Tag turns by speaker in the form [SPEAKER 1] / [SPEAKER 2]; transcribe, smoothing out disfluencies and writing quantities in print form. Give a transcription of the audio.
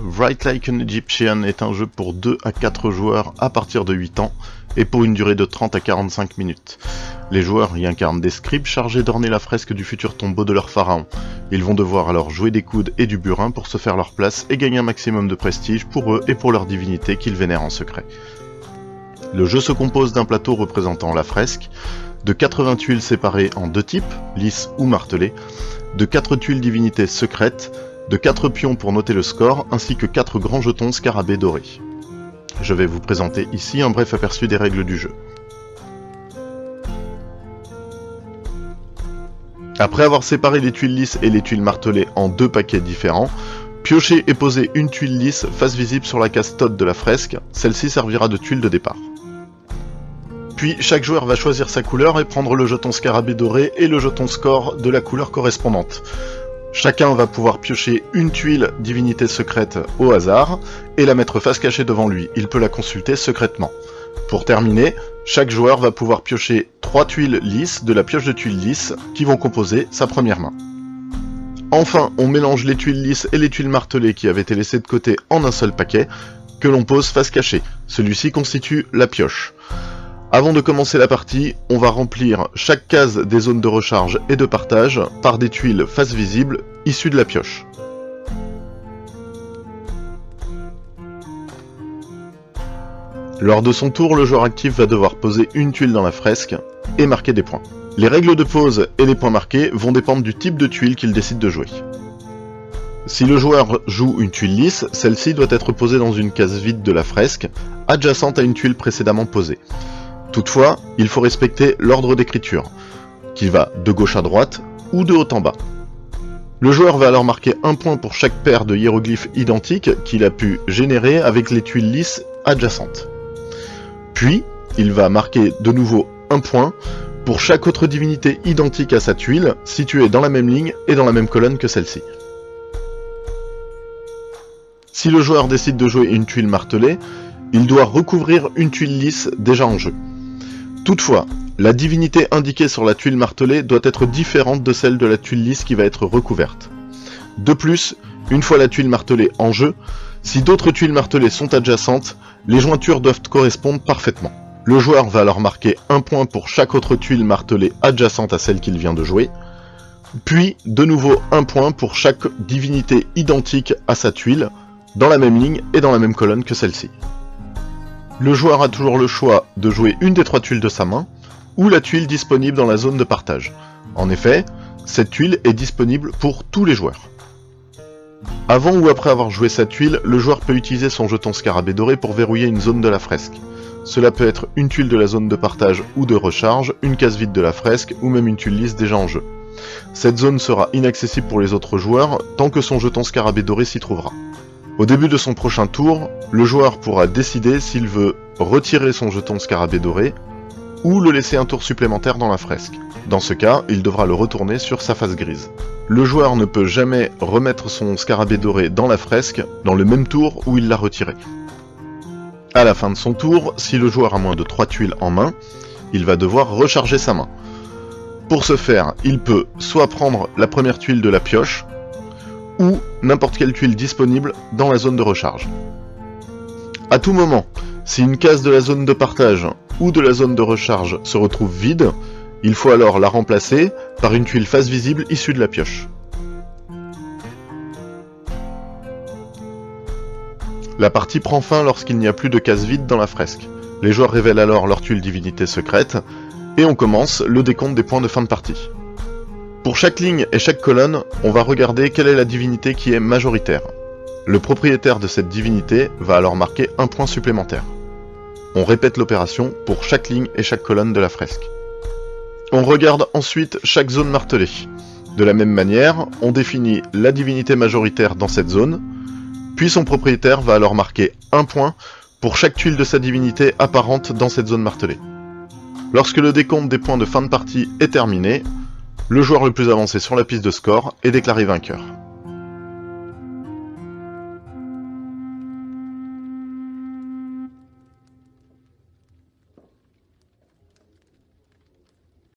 [SPEAKER 1] Write Like an Egyptian est un jeu pour 2 à 4 joueurs à partir de 8 ans et pour une durée de 30 à 45 minutes. Les joueurs y incarnent des scribes chargés d'orner la fresque du futur tombeau de leur pharaon. Ils vont devoir alors jouer des coudes et du burin pour se faire leur place et gagner un maximum de prestige pour eux et pour leur divinité qu'ils vénèrent en secret. Le jeu se compose d'un plateau représentant la fresque, de 80 tuiles séparées en deux types, lisses ou martelées, de 4 tuiles divinités secrètes, de 4 pions pour noter le score, ainsi que 4 grands jetons scarabées dorés. Je vais vous présenter ici un bref aperçu des règles du jeu. Après avoir séparé les tuiles lisses et les tuiles martelées en 2 paquets différents, piochez et posez une tuile lisse face visible sur la case Todd de la fresque, celle-ci servira de tuile de départ. Puis chaque joueur va choisir sa couleur et prendre le jeton scarabée doré et le jeton score de la couleur correspondante. Chacun va pouvoir piocher une tuile divinité secrète au hasard et la mettre face cachée devant lui, il peut la consulter secrètement. Pour terminer, chaque joueur va pouvoir piocher 3 tuiles lisses de la pioche de tuiles lisses qui vont composer sa première main. Enfin, on mélange les tuiles lisses et les tuiles martelées qui avaient été laissées de côté en un seul paquet, que l'on pose face cachée. Celui-ci constitue la pioche. Avant de commencer la partie, on va remplir chaque case des zones de recharge et de partage par des tuiles face visible issues de la pioche. Lors de son tour, le joueur actif va devoir poser une tuile dans la fresque et marquer des points. Les règles de pose et les points marqués vont dépendre du type de tuile qu'il décide de jouer. Si le joueur joue une tuile lisse, celle-ci doit être posée dans une case vide de la fresque, adjacente à une tuile précédemment posée. Toutefois, il faut respecter l'ordre d'écriture, qui va de gauche à droite ou de haut en bas. Le joueur va alors marquer un point pour chaque paire de hiéroglyphes identiques qu'il a pu générer avec les tuiles lisses adjacentes. Puis, il va marquer de nouveau un point pour chaque autre divinité identique à sa tuile, située dans la même ligne et dans la même colonne que celle-ci. Si le joueur décide de jouer une tuile martelée, il doit recouvrir une tuile lisse déjà en jeu. Toutefois, la divinité indiquée sur la tuile martelée doit être différente de celle de la tuile lisse qui va être recouverte. De plus, une fois la tuile martelée en jeu, si d'autres tuiles martelées sont adjacentes, les jointures doivent correspondre parfaitement. Le joueur va alors marquer un point pour chaque autre tuile martelée adjacente à celle qu'il vient de jouer, puis de nouveau un point pour chaque divinité identique à sa tuile, dans la même ligne et dans la même colonne que celle-ci. Le joueur a toujours le choix de jouer une des 3 tuiles de sa main, ou la tuile disponible dans la zone de partage. En effet, cette tuile est disponible pour tous les joueurs. Avant ou après avoir joué sa tuile, le joueur peut utiliser son jeton scarabée doré pour verrouiller une zone de la fresque. Cela peut être une tuile de la zone de partage ou de recharge, une case vide de la fresque, ou même une tuile lisse déjà en jeu. Cette zone sera inaccessible pour les autres joueurs, tant que son jeton scarabée doré s'y trouvera. Au début de son prochain tour, le joueur pourra décider s'il veut retirer son jeton scarabée doré ou le laisser un tour supplémentaire dans la fresque. Dans ce cas, il devra le retourner sur sa face grise. Le joueur ne peut jamais remettre son scarabée doré dans la fresque dans le même tour où il l'a retiré. À la fin de son tour, si le joueur a moins de 3 tuiles en main, il va devoir recharger sa main. Pour ce faire, il peut soit prendre la première tuile de la pioche, ou n'importe quelle tuile disponible dans la zone de recharge. À tout moment, si une case de la zone de partage ou de la zone de recharge se retrouve vide, il faut alors la remplacer par une tuile face visible issue de la pioche. La partie prend fin lorsqu'il n'y a plus de case vide dans la fresque. Les joueurs révèlent alors leur tuile divinité secrète, et on commence le décompte des points de fin de partie. Pour chaque ligne et chaque colonne, on va regarder quelle est la divinité qui est majoritaire. Le propriétaire de cette divinité va alors marquer un point supplémentaire. On répète l'opération pour chaque ligne et chaque colonne de la fresque. On regarde ensuite chaque zone martelée. De la même manière, on définit la divinité majoritaire dans cette zone, puis son propriétaire va alors marquer un point pour chaque tuile de sa divinité apparente dans cette zone martelée. Lorsque le décompte des points de fin de partie est terminé, le joueur le plus avancé sur la piste de score est déclaré vainqueur.